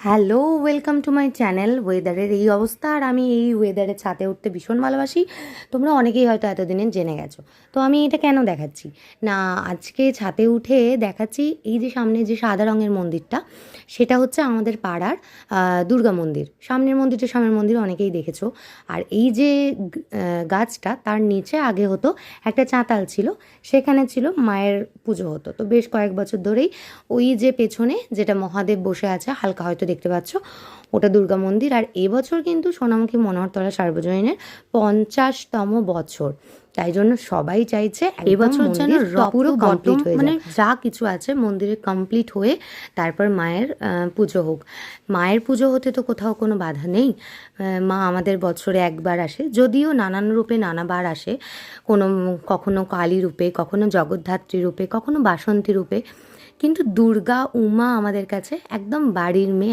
Hello, welcome to my channel. ওয়েদারের এই অবস্থা, আর আমি এই ওয়েদারে ছাদে উঠতে ভীষণ ভালোবাসি। তোমরা অনেকেই হয়তো এতদিনে জেনে গেছো। তো আমি এটা কেন দেখাচ্ছি না, আজকে ছাদে উঠে দেখাচ্ছি এই যে সামনে যে সাদা রঙের মন্দিরটা, সেটা হচ্ছে আমাদের পাড়ার দুর্গা মন্দির। সামনের মন্দির অনেকেই দেখেছো। আর এই যে গাছটা, তার নিচে আগে হতো একটা চাতাল ছিল, সেখানে ছিল মায়ের পুজো হতো। তো বেশ কয়েক বছর ধরেই ওই যে পেছনে যেটা মহাদেব বসে আছে হালকা হয়তো দেখতে পাচ্ছ, ওটা দুর্গা মন্দির। আর এবছর কিন্তু সোনামুখী মনোহরতলা সার্বজনীনের 50তম বছর, তাই জন্য সবাই চাইছে এবছর যেন পুরো কমপ্লিট হয়ে যায়, মানে যা কিছু আছে মন্দিরে কমপ্লিট হয়ে তারপর মায়ের পুজো হোক। মায়ের পুজো হতে তো কোথাও কোনো বাধা নেই। মা আমাদের বছরে একবার আসে, যদিও নানান রূপে নানাবার আসে, কখনো কালী রূপে, কখনো জগদ্ধাত্রী রূপে, কখনো বাসন্তী রূপে, কিন্তু দুর্গা উমা আমাদের কাছে একদম বাড়ির মেয়ে।